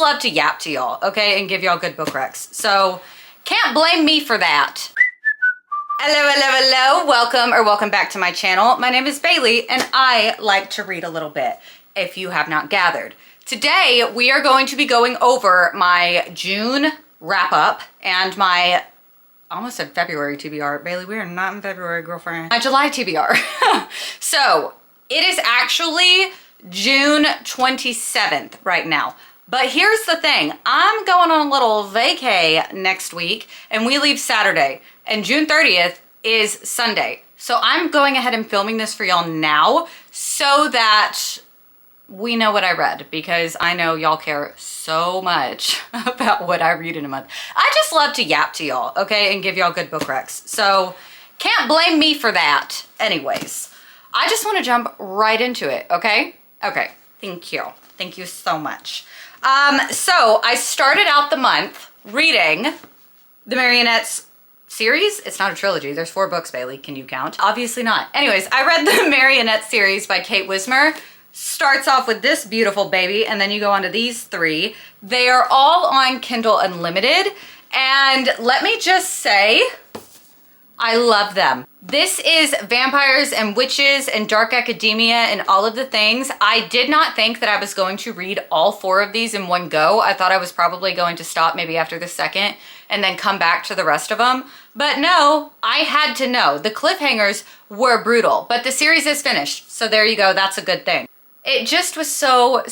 love to yap to y'all, okay, and give y'all good book recs. So can't blame me for that. Hello. Welcome back to my channel. My name is Bailey and I like to read a little bit, if you have not gathered. Today, we are going to be going over my June wrap up and my, I almost said February TBR. Bailey, we are not in February, girlfriend. My July TBR. So it is actually June 27th right now. But here's the thing, I'm going on a little vacay next week and we leave Saturday and June 30th is Sunday. So I'm going ahead and filming this for y'all now so that we know what I read, because I know y'all care so much about what I read in a month. I just love to yap to y'all, okay, and give y'all good book recs. So can't blame me for that. Anyways, I just want to jump right into it, okay? Okay, thank you. Thank you so much. So I started out the month reading the Marionette series. It's not a trilogy. There's 4 books, Bailey. Can you count? Obviously not. Anyways, I read the Marionette series by Kate Wismer. Starts off with this beautiful baby, and then you go on to these 3. They are all on Kindle Unlimited, and let me just say, I love them. This is vampires and witches and dark academia and all of the things. I did not think that I was going to read all 4 of these in one go. I thought I was probably going to stop maybe after the second and then come back to the rest of them. But no, I had to know. The cliffhangers were brutal, but the series is finished. So there you go, that's a good thing. It just was so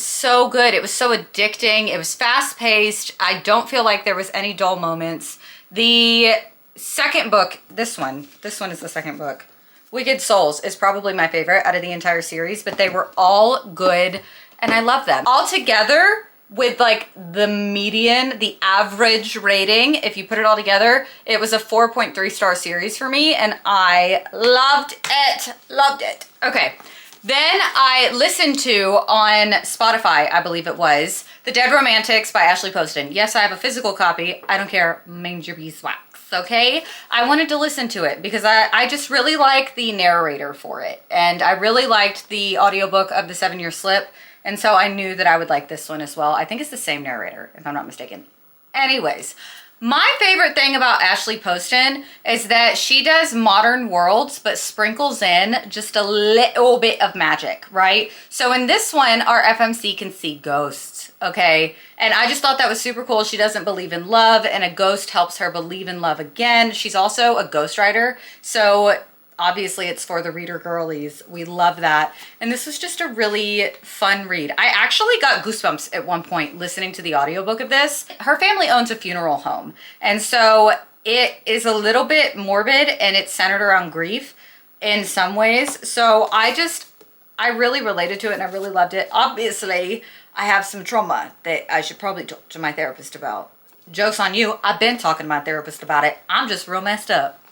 good. It was so addicting. It was fast paced. I don't feel like there was any dull moments. The second book, this one is the second book. Wicked Souls is probably my favorite out of the entire series, but they were all good and I love them. All together with like the median, the average rating, if you put it all together, it was a 4.3 star series for me and I loved it. Okay. Then I listened to, on Spotify, I believe it was, The Dead Romantics by Ashley Poston. Yes, I have a physical copy. I don't care. Manger beeswax, okay? I wanted to listen to it because I just really like the narrator for it. And I really liked the audiobook of The 7-Year Slip. And so I knew that I would like this one as well. I think it's the same narrator, if I'm not mistaken. Anyways. My favorite thing about Ashley Poston is that she does modern worlds, but sprinkles in just a little bit of magic, right? So in this one, our FMC can see ghosts, okay? And I just thought that was super cool. She doesn't believe in love, and a ghost helps her believe in love again. She's also a ghostwriter, so obviously it's for the reader girlies. We love that. And this was just a really fun read. I actually got goosebumps at one point listening to the audiobook of this. Her family owns a funeral home. And so it is a little bit morbid and it's centered around grief in some ways. So I really related to it and I really loved it. Obviously, I have some trauma that I should probably talk to my therapist about. Joke's on you. I've been talking to my therapist about it. I'm just real messed up.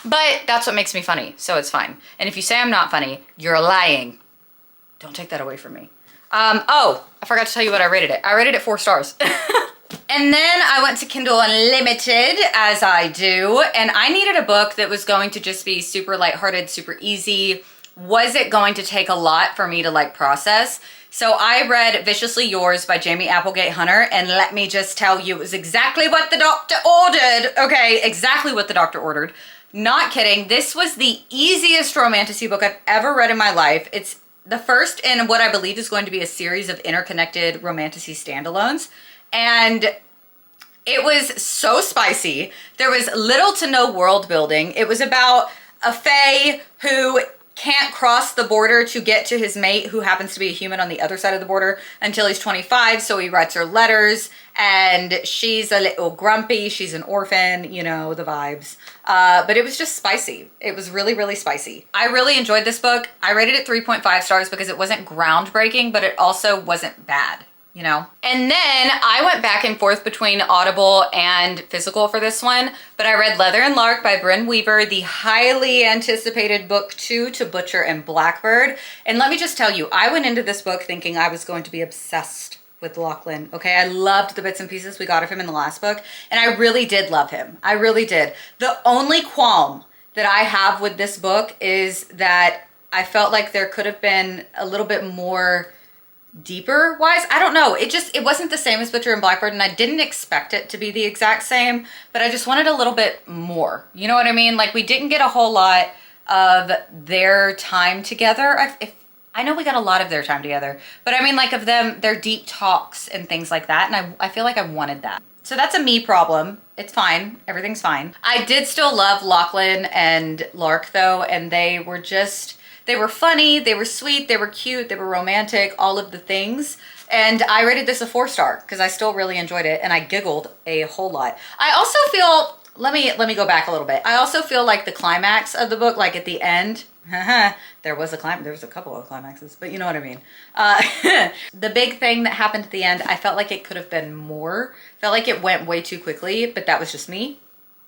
But that's what makes me funny, so it's fine. And if you say I'm not funny, you're lying. Don't take that away from me. Oh, I forgot to tell you what I rated it. I rated it 4 stars. And then I went to Kindle Unlimited, as I do, and I needed a book that was going to just be super lighthearted, super easy. Was it going to take a lot for me to like process? So I read Viciously Yours by Jamie Applegate Hunter, and let me just tell you, it was exactly what the doctor ordered. Okay, exactly what the doctor ordered. Not kidding. This was the easiest romantasy book I've ever read in my life. It's the first in what I believe is going to be a series of interconnected romantasy standalones. And it was so spicy. There was little to no world building. It was about a fae who can't cross the border to get to his mate, who happens to be a human on the other side of the border, until he's 25. So he writes her letters and she's a little grumpy. She's an orphan, you know, the vibes. But it was just spicy. It was really, really spicy. I really enjoyed this book. I rated it 3.5 stars because it wasn't groundbreaking, but it also wasn't bad, you know? And then I went back and forth between Audible and physical for this one, but I read Leather and Lark by Bryn Weaver, the highly anticipated book 2 to Butcher and Blackbird. And let me just tell you, I went into this book thinking I was going to be obsessed with Lachlan. Okay, I loved the bits and pieces we got of him in the last book, and I really did love him. I really did. The only qualm that I have with this book is that I felt like there could have been a little bit more deeper wise. I don't know. It wasn't the same as Butcher and Blackbird, and I didn't expect it to be the exact same, but I just wanted a little bit more. You know what I mean? Like, we didn't get a whole lot of their time together. I know we got a lot of their time together, but I mean, like, of them, their deep talks and things like that, and I feel like I wanted that. So that's a me problem. It's fine. Everything's fine. I did still love Lachlan and Lark, though, and they were funny, they were sweet, they were cute, they were romantic, all of the things. And I rated this a 4-star because I still really enjoyed it, and I giggled a whole lot. I also feel, let me go back a little bit. I also feel like the climax of the book, like at the end, there was a couple of climaxes, but you know what I mean. The big thing that happened at the end, I felt like it could have been more. Felt like it went way too quickly, but that was just me.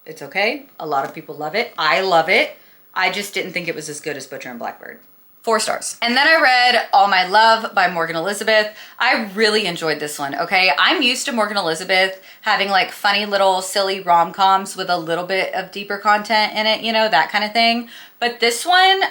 It's okay. A lot of people love it. I love it. I just didn't think it was as good as Butcher and Blackbird. 4 stars. And then I read All My Love by Morgan Elizabeth. I really enjoyed this one, okay? I'm used to Morgan Elizabeth having like funny little silly rom-coms with a little bit of deeper content in it, you know, that kind of thing. But this one,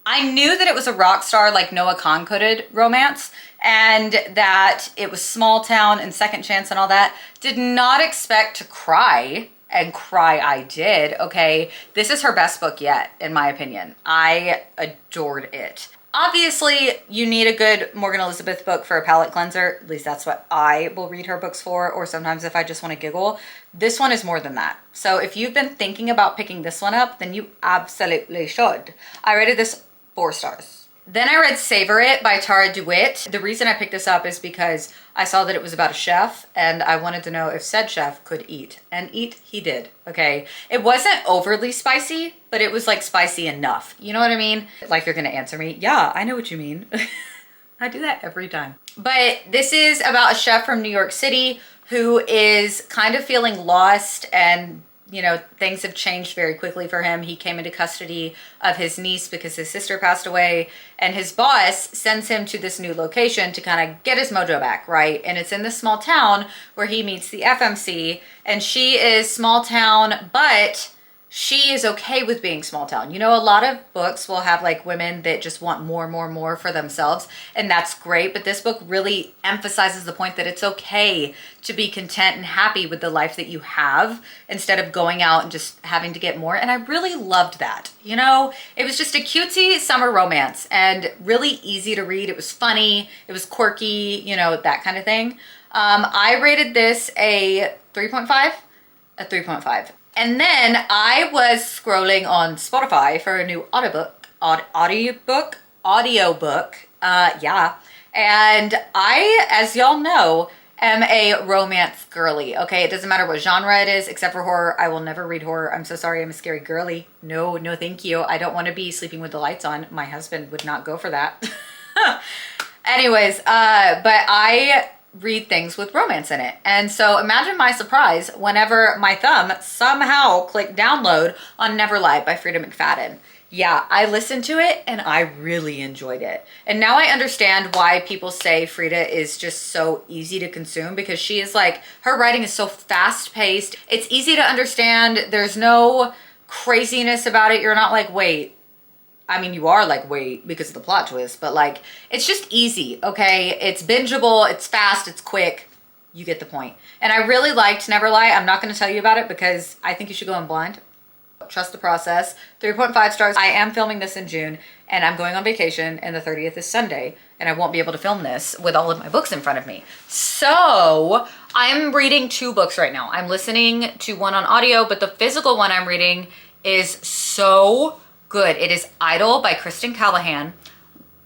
I knew that it was a rock star, like Noah Kahn-coded romance, and that it was small town and second chance and all that. Did not expect to cry. And cry I did, okay? This is her best book yet, in my opinion. I adored it. Obviously, you need a good Morgan Elizabeth book for a palate cleanser. At least that's what I will read her books for, or sometimes if I just want to giggle. This one is more than that. So if you've been thinking about picking this one up, then you absolutely should. I rated this 4 stars. Then I read Savor It by Tara DeWitt. The reason I picked this up is because I saw that it was about a chef, and I wanted to know if said chef could eat. And eat he did, okay? It wasn't overly spicy, but it was like spicy enough. You know what I mean? Like you're gonna answer me, yeah, I know what you mean. I do that every time. But this is about a chef from New York City who is kind of feeling lost, and you know, things have changed very quickly for him. He came into custody of his niece because his sister passed away, and his boss sends him to this new location to kind of get his mojo back, right? And it's in this small town where he meets the FMC, and she is small town, but she is okay with being small town. You know, a lot of books will have like women that just want more for themselves, and that's great. But this book really emphasizes the point that it's okay to be content and happy with the life that you have instead of going out and just having to get more. And I really loved that. You know, it was just a cutesy summer romance and really easy to read. It was funny. It was quirky, you know, that kind of thing. I rated this a 3.5, a 3.5. And then I was scrolling on Spotify for a new audiobook. Yeah. And I, as y'all know, am a romance girly. Okay, it doesn't matter what genre it is, except for horror. I will never read horror. I'm so sorry, I'm a scary girly. No, thank you. I don't want to be sleeping with the lights on. My husband would not go for that. Anyways, but I read things with romance in it. And so imagine my surprise whenever my thumb somehow clicked download on Never Lie by Frida McFadden. Yeah, I listened to it and I really enjoyed it. And now I understand why people say Frida is just so easy to consume, because she is like, her writing is so fast paced. It's easy to understand. There's no craziness about it. You're not like, wait. I mean, you are like, wait, because of the plot twist, but like, it's just easy, okay? It's bingeable, it's fast, it's quick. You get the point. And I really liked Never Lie. I'm not going to tell you about it because I think you should go in blind. Trust the process. 3.5 stars. I am filming this in June, and I'm going on vacation, and the 30th is Sunday, and I won't be able to film this with all of my books in front of me. So I'm reading 2 books right now. I'm listening to one on audio, but the physical one I'm reading is so good. It is Idol by Kristen Callahan,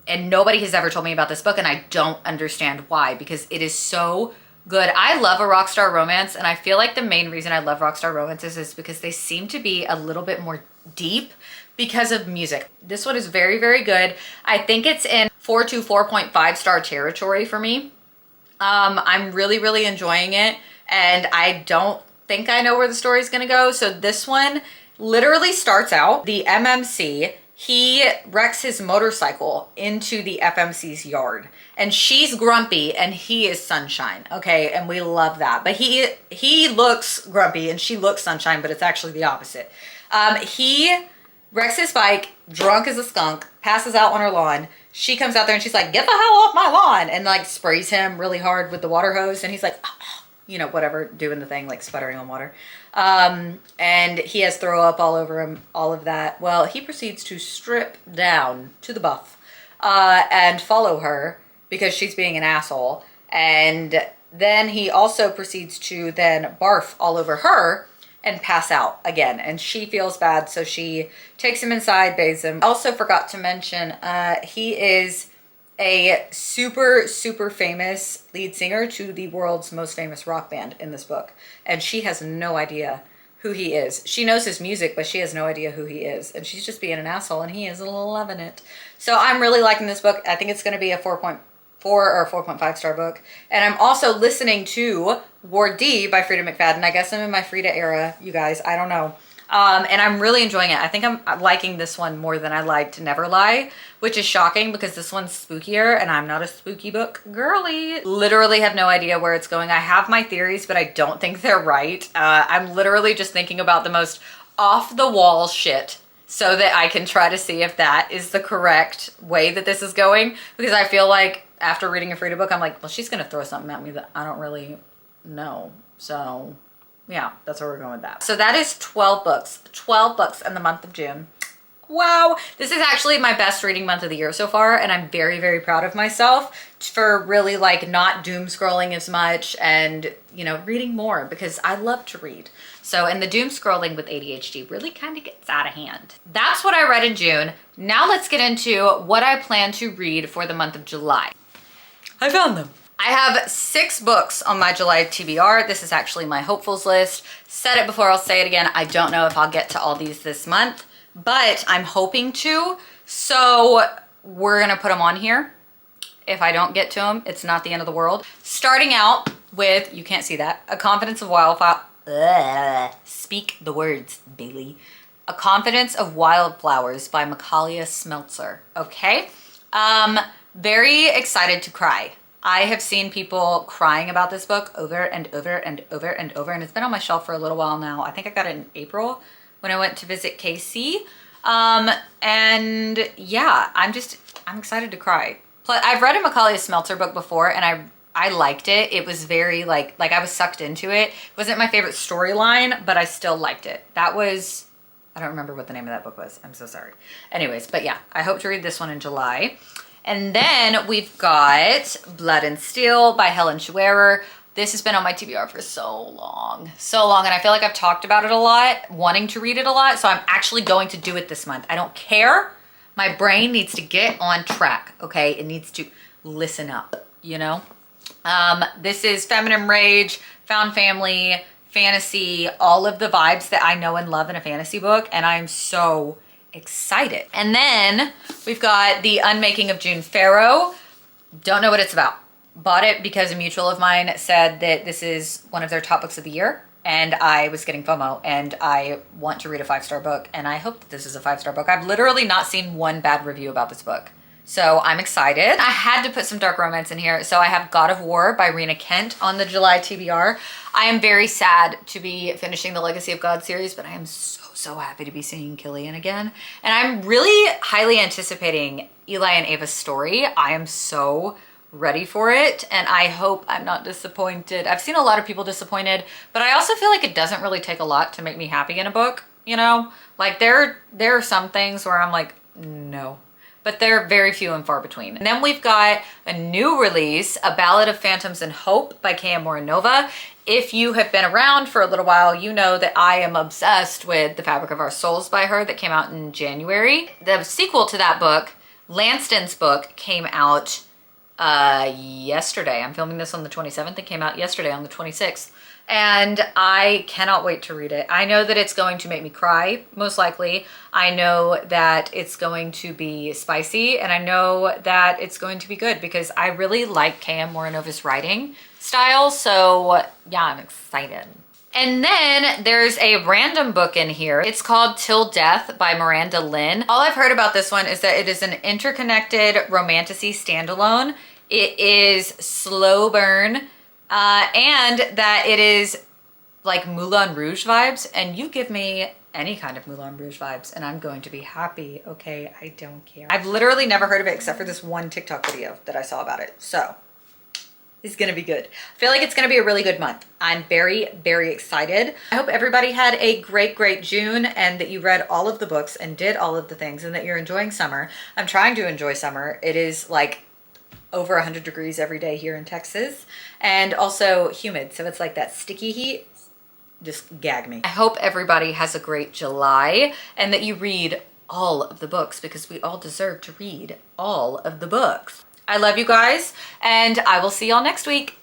and nobody has ever told me about this book, and I don't understand why, because it is so good. I love a rock star romance, and I feel like the main reason I love rock star romances is because they seem to be a little bit more deep because of music. This one is very, very good. I think it's in 4 to 4.5 star territory for me. I'm really, really enjoying it, and I don't think I know where the story is going to go. So this one literally starts out, the MMC, he wrecks his motorcycle into the FMC's yard, and she's grumpy and he is sunshine, okay? And we love that. But he looks grumpy and she looks sunshine, but it's actually the opposite. He wrecks his bike, drunk as a skunk, passes out on her lawn. she comes out there and she's like, get the hell off my lawn, and like sprays him really hard with the water hose, and he's like, you know, whatever, doing the thing, like sputtering on water. And he has throw up all over him, all of that. Well, he proceeds to strip down to the buff and follow her because she's being an asshole. And then he also proceeds to then barf all over her and pass out again. And she feels bad, so she takes him inside, bathes him. Also forgot to mention, he is a super, super famous lead singer to the world's most famous rock band in this book. And she has no idea who he is. She knows his music, but she has no idea who he is. And she's just being an asshole, and he is loving it. So I'm really liking this book. I think it's going to be a 4.4 or 4.5 star book. And I'm also listening to Ward D by Frida McFadden. I guess I'm in my Frida era, you guys. I don't know. And I'm really enjoying it. I think I'm liking this one more than I liked Never Lie, which is shocking because this one's spookier and I'm not a spooky book girly. Literally have no idea where it's going. I have my theories, but I don't think they're right. I'm literally just thinking about the most off the wall shit so that I can try to see if that is the correct way that this is going, because I feel like after reading a Frida book, I'm like, well, she's gonna throw something at me that I don't really know. So yeah, that's where we're going with that. So that is 12 books. 12 books in the month of June. Wow. This is actually my best reading month of the year so far, and I'm very, very proud of myself for really like not doom scrolling as much and, you know, reading more, because I love to read. So, and the doom scrolling with ADHD really kind of gets out of hand. That's what I read in June. Now let's get into what I plan to read for the month of July. I found them. I have 6 books on my July TBR. This is actually my hopefuls list. Said it before, I'll say it again. I don't know if I'll get to all these this month, but I'm hoping to. So we're gonna put them on here. If I don't get to them, it's not the end of the world. Starting out with, you can't see that, A Confidence of Wildflower. Speak the words, Bailey. A Confidence of Wildflowers by Makalia Smeltzer, okay? Very excited to cry. I have seen people crying about this book over and over and over and over, and it's been on my shelf for a little while now. I think I got it in April when I went to visit KC. And yeah, I'm excited to cry. Plus, I've read a Makalia Smeltzer book before, and I liked it. It was very like I was sucked into it. It wasn't my favorite storyline, but I still liked it. That was, I don't remember what the name of that book was. I'm so sorry. Anyways, but yeah, I hope to read this one in July. And then we've got Blood and Steel by Helen Schwerer. This has been on my TBR for so long, and I feel like I've talked about it a lot, wanting to read it a lot, so I'm actually going to do it this month. I don't care. My brain needs to get on track, okay? It needs to listen up, you know? This is feminine rage, found family, fantasy, all of the vibes that I know and love in a fantasy book, and I'm so excited. And then we've got The Unmaking of June Farrow. Don't know what it's about. Bought it because a mutual of mine said that this is one of their top books of the year, and I was getting FOMO, and I want to read a 5-star book, and I hope that this is a 5-star book. I've literally not seen one bad review about this book, so I'm excited. I had to put some dark romance in here, so I have God of War by Rena Kent on the July TBR. I am very sad to be finishing the Legacy of God series, but I am so happy to be seeing Killian again. And I'm really highly anticipating Eli and Ava's story. I am so ready for it, and I hope I'm not disappointed. I've seen a lot of people disappointed, but I also feel like it doesn't really take a lot to make me happy in a book, you know? Like there are some things where I'm like, no. But they're very few and far between. And then we've got a new release, A Ballad of Phantoms and Hope by Kaya Morinova. If you have been around for a little while, you know that I am obsessed with The Fabric of Our Souls by her that came out in January. The sequel to that book, Lanston's book, came out yesterday. I'm filming this on the 27th. It came out yesterday on the 26th. And I cannot wait to read it. I know that it's going to make me cry, most likely. I know that it's going to be spicy, and I know that it's going to be good because I really like Kaya Morinova's writing style. So yeah, I'm excited. And then there's a random book in here. It's called Till Death by Miranda Lynn. All I've heard about this one is that it is an interconnected romantasy standalone. It is slow burn. And that it is like Moulin Rouge vibes, and you give me any kind of Moulin Rouge vibes and I'm going to be happy. Okay, I don't care. I've literally never heard of it except for this one TikTok video that I saw about it. So it's gonna be good. I feel like it's gonna be a really good month. I'm very, very excited. I hope everybody had a great, great June and that you read all of the books and did all of the things and that you're enjoying summer. I'm trying to enjoy summer. It is like over 100 degrees every day here in Texas and also humid. So it's like that sticky heat. Just gag me. I hope everybody has a great July and that you read all of the books because we all deserve to read all of the books. I love you guys and I will see y'all next week.